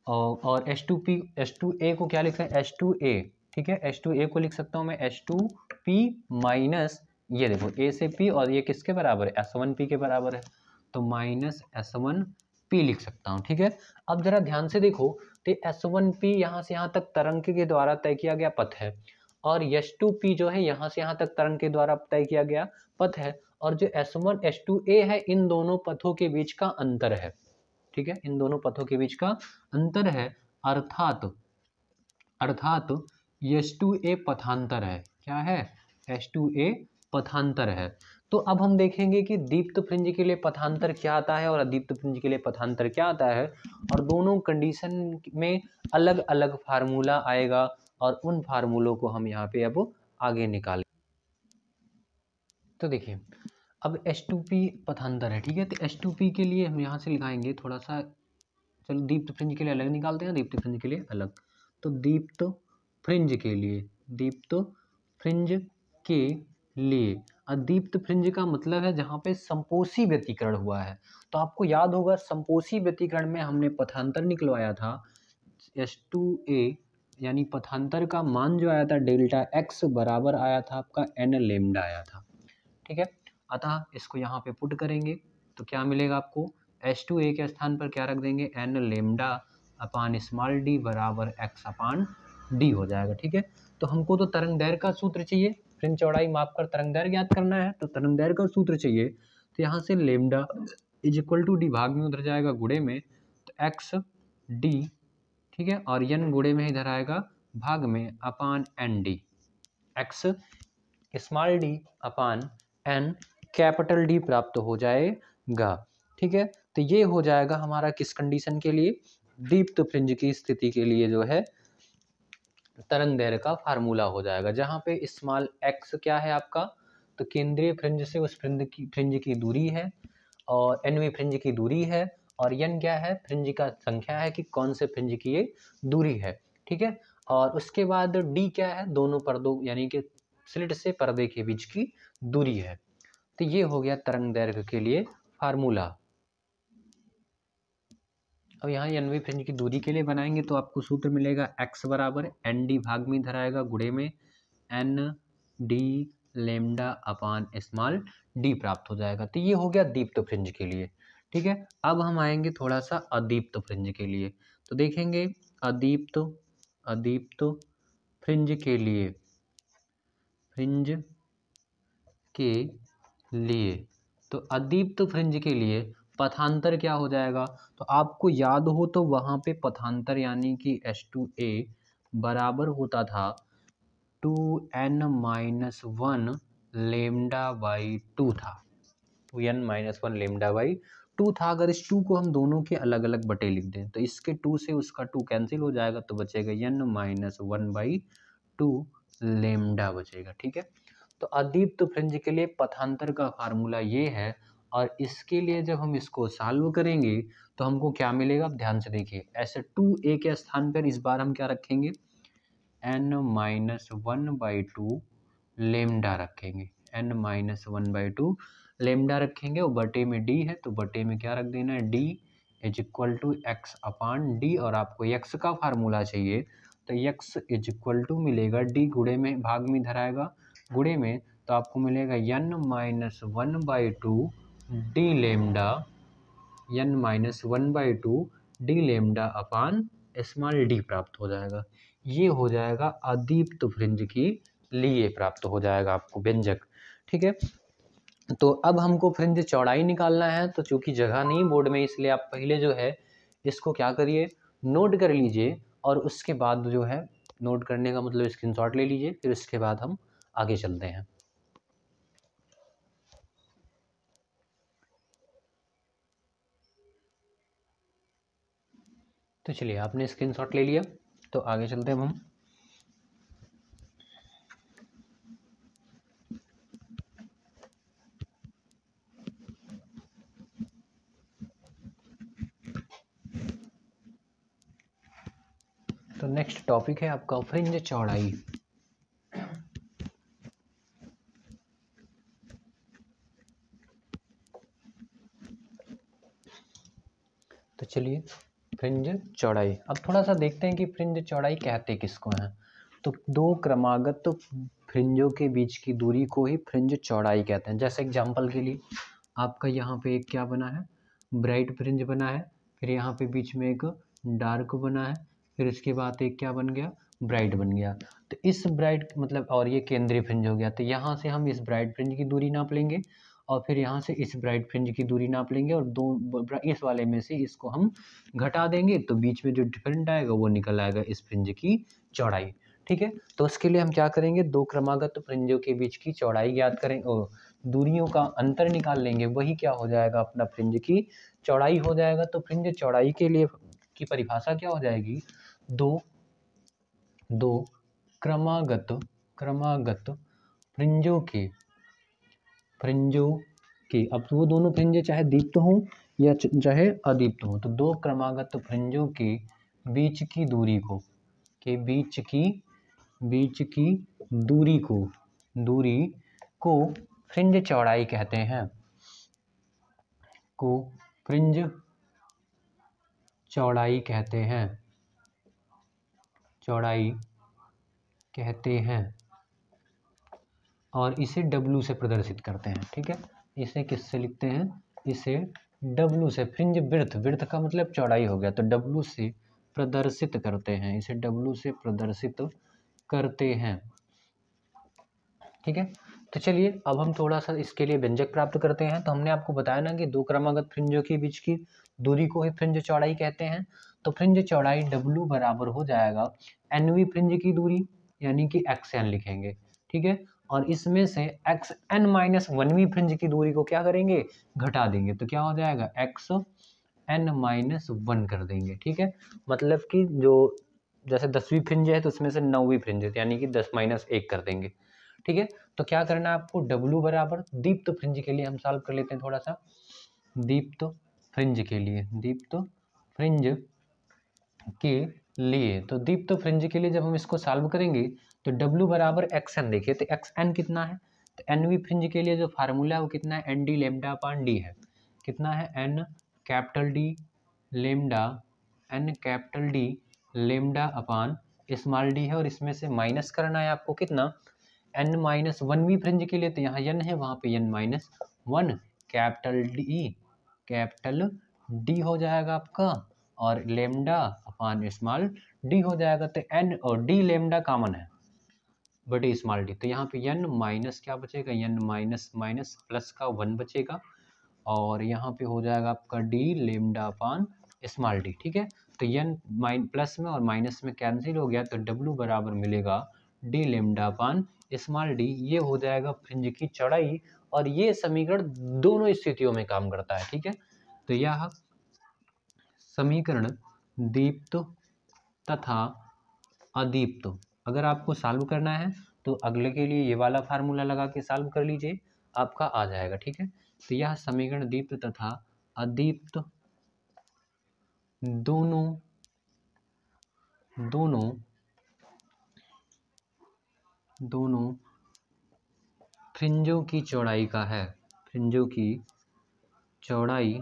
और H2A को क्या लिख सकते हैं, H2A, ठीक है, H2A को लिख सकता हूँ मैं H2P माइनस, ये देखो A से P, और ये किसके बराबर है, S1P के बराबर है, तो माइनस S1P लिख सकता हूँ, ठीक है। अब जरा ध्यान से देखो, तो S1P यहाँ से यहाँ तक तरंग के द्वारा तय किया गया पथ है, और S2P जो है यहाँ से यहाँ तक तरंग के द्वारा तय किया गया पथ है, और जो S1 H2A है इन दोनों पथों के बीच का अंतर है, ठीक है, इन दोनों पथों के बीच का अंतर है। अर्थात H2A पथांतर है। क्या है? H2A पथांतर है। तो अब हम देखेंगे कि दीप्त फ्रिंज के लिए पथांतर क्या आता है और अदीप्त फ्रिंज के लिए पथांतर क्या आता है, और दोनों कंडीशन में अलग अलग फार्मूला आएगा और उन फार्मूलों को हम यहाँ पे अब आगे निकालें। तो देखिए, अब H2P पथांतर है, ठीक है। तो H2P के लिए हम यहाँ से लिखाएंगे थोड़ा सा, चलो दीप्त फ्रिंज के लिए अलग निकालते हैं, दीप्त फ्रिंज के लिए अलग। तो दीप्त फ्रिंज के लिए, दीप्त फ्रिंज के लिए, अदीप्त फ्रिंज का मतलब है जहाँ पे संपोषी व्यतिकरण हुआ है। तो आपको याद होगा संपोषी व्यतिकरण में हमने पथांतर निकलवाया था H2A, यानी पथांतर का मान जो आया था डेल्टा x बराबर आया था आपका n लेमडा आया था, ठीक है। अतः इसको यहाँ पे पुट करेंगे तो क्या मिलेगा आपको, H2A के स्थान पर क्या रख देंगे, n lambda upon small d बराबर x अपान d हो जाएगा, ठीक है। तो हमको तो तरंग दैर्घ्य का सूत्र चाहिए, फ्रिंज चौड़ाई माप कर तरंग दैर्घ्य ज्ञात करना है, तो तरंग दैर्घ्य का सूत्र चाहिए। तो यहाँ से lambda is equal to D भाग में उधर जाएगा गुणे में, तो x d, ठीक है, और n गुणे में इधर आएगा भाग में अपान N D, x small d अपान n कैपिटल D प्राप्त हो जाएगा, ठीक है। तो ये हो जाएगा हमारा किस कंडीशन के लिए, दीप्त फ्रिंज की स्थिति के लिए जो है तरंग दैर्घ्य का फार्मूला हो जाएगा, जहाँ पे स्मॉल x क्या है आपका, तो केंद्रीय फ्रिंज से उस फ्रिंज की दूरी है, और nवीं फ्रिंज की दूरी है, और n क्या है, फ्रिंज का संख्या है कि कौन से फ्रिंज की ये दूरी है, ठीक है। और उसके बाद d क्या है, दोनों पर्दों यानी कि स्लिट से पर्दे के बीच की दूरी है। तो ये हो गया तरंग दैर्घ्य के लिए फार्मूला। अब यहाँ nवीं फ्रिंज की दूरी के लिए बनाएंगे तो आपको सूत्र मिलेगा x बराबर एन डी भाग में इधर आएगा गुणे में N D lambda upon small D प्राप्त हो जाएगा। तो ये हो गया दीप्त फ्रिंज के लिए, ठीक है। अब हम आएंगे थोड़ा सा अदीप्त फ्रिंज के लिए, तो देखेंगे अदीप्त फ्रिंज के लिए, तो अदीप्त फ्रिंज के लिए पथांतर क्या हो जाएगा, तो आपको याद हो तो वहां पे पथांतर यानी कि H2A बराबर होता था 2n-1 लेमडा बाई 2 था, 2n-1 लेमडा बाई 2 था। अगर इस 2 को हम दोनों के अलग अलग बटे लिख दें तो इसके 2 से उसका 2 कैंसिल हो जाएगा, तो बचेगा n-1/2 लेमडा बचेगा, ठीक है। तो अदीप्त फ्रिंज के लिए पथांतर का फार्मूला ये है, और इसके लिए जब हम इसको सॉल्व करेंगे तो हमको क्या मिलेगा, ध्यान से देखिए। ऐसे 2a के स्थान पर इस बार हम क्या रखेंगे, n-1/2 लेमडा रखेंगे, n-1/2 लेमडा रखेंगे, और बटे में d है तो बटे में क्या रख देना है, d is equal to X upon D, और आपको x का फार्मूला चाहिए तो x इज इक्वल टू मिलेगा d गुणे में भाग में इधर आएगा गुणे में, तो आपको मिलेगा n-1/2 D lambda, n-1/2 D lambda upon small D प्राप्त हो जाएगा। ये हो जाएगा अदीप्त फ्रिंज के लिए प्राप्त हो जाएगा आपको व्यंजक, ठीक है। तो अब हमको फ्रिंज चौड़ाई निकालना है, तो चूंकि जगह नहीं बोर्ड में इसलिए आप पहले जो है इसको क्या करिए, नोट कर लीजिए, और उसके बाद जो है नोट करने का मतलब स्क्रीनशॉट ले लीजिए, फिर उसके बाद हम आगे चलते हैं। तो चलिए आपने स्क्रीनशॉट ले लिया, तो आगे चलते हैं हम। तो नेक्स्ट टॉपिक है आपका फ्रिंज चौड़ाई। तो चलिए फ्रिंज चौड़ाई, अब थोड़ा सा देखते हैं कि फ्रिंज चौड़ाई कहते किसको हैं। तो दो क्रमागत फ्रिंजों के बीच की दूरी को ही फ्रिंज चौड़ाई कहते हैं। जैसे एग्जांपल के लिए आपका यहाँ पे एक क्या बना है, ब्राइट फ्रिंज बना है, फिर यहाँ पे बीच में एक डार्क बना है, फिर इसके बाद एक क्या बन गया, ब्राइट बन गया। तो इस ब्राइट मतलब, और ये केंद्रीय फ्रिंज हो गया, तो यहाँ से हम इस ब्राइट फ्रिंज की दूरी नाप लेंगे, और फिर यहाँ से इस ब्राइट फ्रिंज की दूरी नाप लेंगे, और दो इस वाले में से इसको हम घटा देंगे, तो बीच में जो डिफरेंट आएगा वो निकल आएगा इस फ्रिंज की चौड़ाई, ठीक है। तो उसके लिए हम क्या करेंगे, दो क्रमागत फ्रिंजों के बीच की चौड़ाई ज्ञात करें और दूरियों का अंतर निकाल लेंगे, वही क्या हो जाएगा, अपना फ्रिंज की चौड़ाई हो जाएगा। तो फ्रिंज चौड़ाई के लिए की परिभाषा क्या हो जाएगी, दो क्रमागत फ्रिंजों के अब वो दोनों फ्रिंज चाहे दीप्त हों या चाहे अदीप्त हों, तो दो क्रमागत फ्रिंजों के बीच की दूरी को दूरी को फ्रिंज चौड़ाई कहते हैं, चौड़ाई कहते हैं और इसे W से प्रदर्शित करते हैं। ठीक है, इसे किससे लिखते हैं, इसे W से, फ्रिंज विड्थ का मतलब चौड़ाई हो गया, तो W से प्रदर्शित करते हैं, इसे W से प्रदर्शित करते हैं। ठीक है, तो चलिए अब हम थोड़ा सा इसके लिए व्यंजक प्राप्त करते हैं। तो हमने आपको बताया ना कि दो क्रमागत फ्रिंजों के बीच की दूरी को ही फ्रिंज चौड़ाई कहते हैं। तो फ्रिंज चौड़ाई W बराबर हो जाएगा NV फ्रिंज की दूरी, यानी कि XN लिखेंगे। ठीक है, और इसमें से XN माइनस 1वीं फ्रिंज की दूरी को क्या करेंगे, घटा देंगे, तो क्या हो जाएगा XN माइनस 1 कर देंगे। ठीक है, मतलब कि जो जैसे 10वीं फ्रिंज है तो उसमें से 9वीं फ्रिंज है, यानी कि 10 माइनस 1 कर देंगे। ठीक है, तो क्या करना है आपको, W बराबर दीप्त फ्रिंज के लिए हम सॉल्व कर लेते हैं थोड़ा सा। दीप्त फ्रिंज के लिए तो दीप्त फ्रिंज के लिए जब हम इसको सॉल्व करेंगे तो W बराबर XN, देखिए तो XN कितना है, तो NV फ्रिंज के लिए जो फार्मूला है वो कितना है, ND लेमडा अपान D है। कितना है, N capital D lambda upon small d है, और इसमें से माइनस करना है आपको कितना, N माइनस 1वीं फ्रिंज के लिए, तो यहाँ N है वहाँ पे N माइनस 1, कैपिटल D हो जाएगा आपका, और लेमडा अपान स्मॉल d हो जाएगा। तो N और D लेमडा कॉमन है बटे स्मॉल d, तो यहाँ पे N माइनस क्या बचेगा, N माइनस माइनस प्लस का 1 बचेगा, और यहाँ पे हो जाएगा आपका D lambda upon small d। ठीक है, तो N प्लस में और माइनस में कैंसिल हो गया, तो W बराबर मिलेगा D lambda upon small d। ये हो जाएगा फ्रिंज की चौड़ाई, और ये समीकरण दोनों स्थितियों में काम करता है। ठीक है, तो यह समीकरण दीप्त तथा अदीप्त, अगर आपको सॉल्व करना है तो अगले के लिए ये वाला फार्मूला लगा के सॉल्व कर लीजिए, आपका आ जाएगा। ठीक है, तो यह समीकरण दीप्त तथा अदीप्त दोनों फ्रिंजों की चौड़ाई का है, फ्रिंजों की चौड़ाई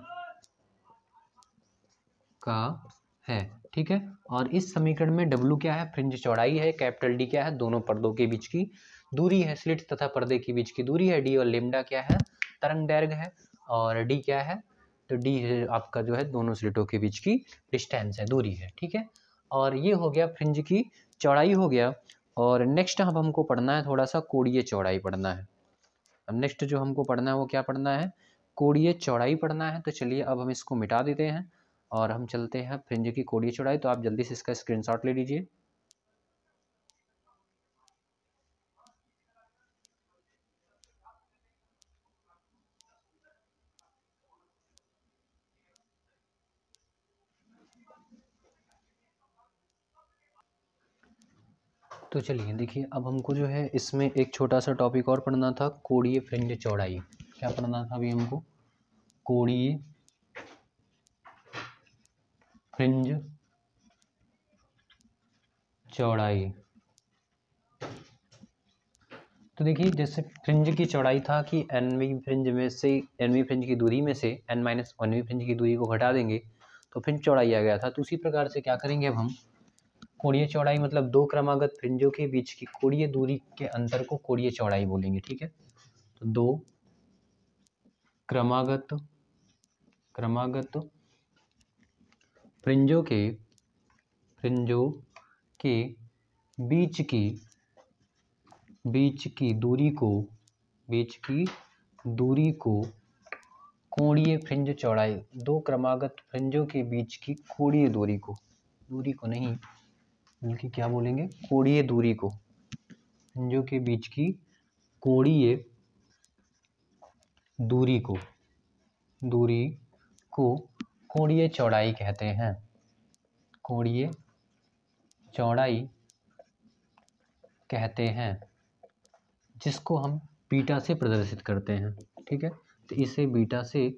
का है। ठीक है, और इस समीकरण में W क्या है, फ्रिंज चौड़ाई है, कैपिटल D क्या है, दोनों पर्दों के बीच की दूरी है, स्लिट्स तथा पर्दे के बीच की दूरी है, D और लेमडा क्या है, तरंग दैर्घ्य है, और D क्या है, तो D है आपका जो है दोनों स्लिटों के बीच की डिस्टेंस है, दूरी है। ठीक है, और ये हो गया फ्रिंज की चौड़ाई हो गया। और नेक्स्ट अब हमको पढ़ना है थोड़ा सा कोणीय चौड़ाई पढ़ना है। अब नेक्स्ट जो हमको पढ़ना है वो क्या पढ़ना है, कोणीय चौड़ाई पढ़ना है। तो चलिए अब हम इसको मिटा देते हैं और हम चलते हैं फ्रिंज की कोणीय चौड़ाई। तो आप जल्दी से इसका स्क्रीनशॉट ले लीजिए। तो चलिए देखिए, अब हमको जो है इसमें एक छोटा सा टॉपिक और पढ़ना था, कोणीय फ्रिंज चौड़ाई। क्या पढ़ना था अभी हमको, कोणीय फ्रिंज चौड़ाई। तो देखिए जैसे फ्रिंज की चौड़ाई था कि एनवी फ्रिंज की दूरी में से n माइनस 1वीं फ्रिंज की दूरी को घटा देंगे तो फ्रिंज चौड़ाई आ गया था। तो उसी प्रकार से क्या करेंगे अब हम, कोणीय चौड़ाई मतलब दो क्रमागत फ्रिंजों के बीच की कोणीय दूरी के अंतर को कोणीय चौड़ाई बोलेंगे। ठीक है, तो दो क्रमागत फ्रिंजों के बीच की दूरी को कोणीय फ्रिंज चौड़ाई, दो क्रमागत फ्रिंजों के बीच की कोणीय दूरी को नहीं इनकी क्या बोलेंगे, कोणीय दूरी को, फ्रिंजों के बीच की कोणीय दूरी को कोणीय चौड़ाई कहते हैं। कोणीय चौड़ाई कहते हैं, जिसको हम बीटा से प्रदर्शित करते हैं। ठीक है, तो इसे बीटा से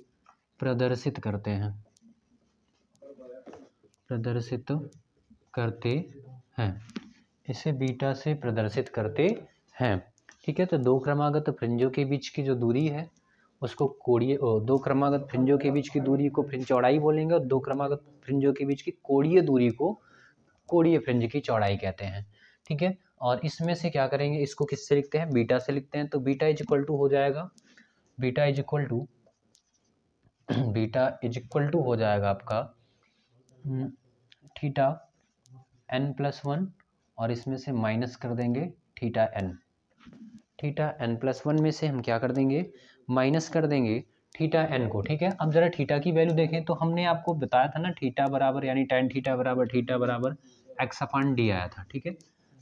प्रदर्शित करते हैं, इसे बीटा से प्रदर्शित करते हैं। ठीक है, तो दो क्रमागत फ्रिंजों के बीच की जो दूरी है उसको कोणीय, दो क्रमागत फ्रिंजों के बीच की दूरी को फ्रिंज चौड़ाई बोलेंगे, और दो क्रमागत फ्रिंजों के बीच की कोणीय दूरी को कोणीय फ्रिंज की चौड़ाई कहते हैं। ठीक है, और इसमें से क्या करेंगे, इसको किससे लिखते हैं, बीटा से लिखते हैं। तो बीटा इज इक्वल टू हो जाएगा, बीटा इज इक्वल टू हो जाएगा आपका थीटा n+1, और इसमें से माइनस कर देंगे थीटा n+1 में से हम क्या कर देंगे, माइनस कर देंगे थीटा n को। ठीक है, अब जरा थीटा की वैल्यू देखें तो हमने आपको बताया था ना, थीटा बराबर यानी tan थीटा बराबर x/d आया था। ठीक है,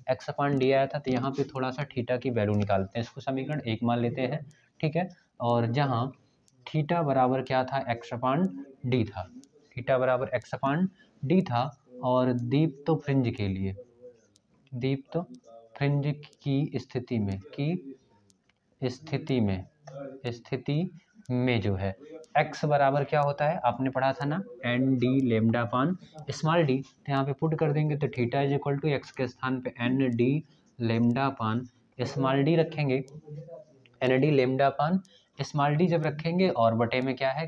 x/d आया था, तो यहाँ पे थोड़ा सा थीटा की वैल्यू निकालते हैं, इसको समीकरण 1 मान लेते हैं। ठीक है, और जहाँ थीटा बराबर क्या था, x/d था, थीटा बराबर x/d था, और दीप्त फ्रिंज के लिए, दीप्त फ्रिंज की स्थिति में जो है x बराबर क्या होता है, आपने पढ़ा था ना, N D lambda upon small D, तो यहाँ पे पुट कर देंगे, तो theta is equal to X के स्थान पे N D lambda upon small D रखेंगे, N D lambda upon small D जब रखेंगे, और बटे में क्या है,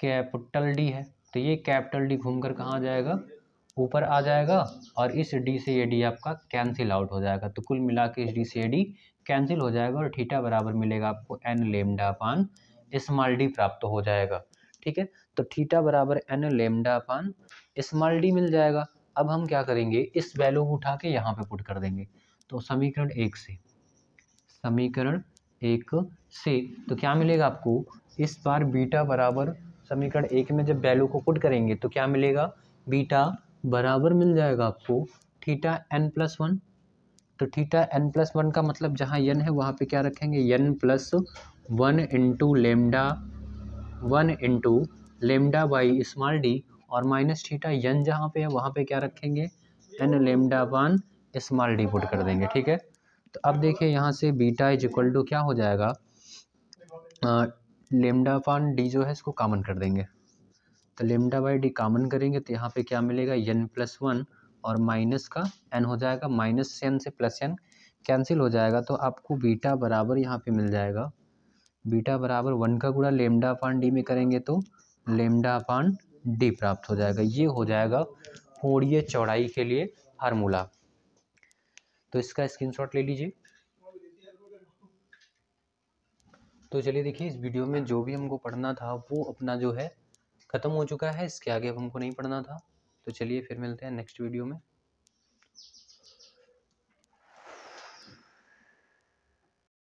कैपिटल डी है, तो ये कैपिटल डी घूमकर कहाँ आ जाएगा, ऊपर आ जाएगा, और इस डी से ये डी आपका कैंसिल आउट हो जाएगा। तो कुल मिला के इस डी से ये डी कैंसिल हो जाएगा, और थीटा बराबर मिलेगा आपको N lambda upon small D प्राप्त हो जाएगा। ठीक है, तो थीटा बराबर N lambda upon small D मिल जाएगा। अब हम क्या करेंगे, इस वैल्यू को उठा के यहाँ पे पुट कर देंगे, तो समीकरण 1 से तो क्या मिलेगा आपको, इस बार बीटा बराबर समीकरण 1 में जब वैल्यू को पुट करेंगे तो क्या मिलेगा, बीटा बराबर मिल जाएगा आपको थीटा n+1। तो थीटा n+1 का मतलब जहाँ n है वहाँ पे क्या रखेंगे, n+1 into lambda by small D, और माइनस थीटा n जहाँ पे है वहाँ पे क्या रखेंगे, n lambda upon small D put कर देंगे। ठीक है, तो अब देखिए यहाँ से बीटा इज इक्वल टू क्या हो जाएगा, लेमडा पान डी जो है इसको कॉमन कर देंगे, तो लेमडा बाई डी कॉमन करेंगे, तो यहाँ पे क्या मिलेगा, n+1 और माइनस का n हो जाएगा, माइनस n से प्लस n कैंसिल हो जाएगा, तो आपको बीटा बराबर यहाँ पे मिल जाएगा, बीटा बराबर 1 का गुणा लेमडा पान डी में करेंगे तो लेमडा पान डी प्राप्त हो जाएगा। ये हो जाएगा कोणीय चौड़ाई के लिए फार्मूला। तो इसका स्क्रीनशॉट ले लीजिए। तो चलिए देखिए, इस वीडियो में जो भी हमको पढ़ना था वो अपना जो है ख़त्म हो चुका है, इसके आगे अब हमको नहीं पढ़ना था। तो चलिए फिर मिलते हैं नेक्स्ट वीडियो में।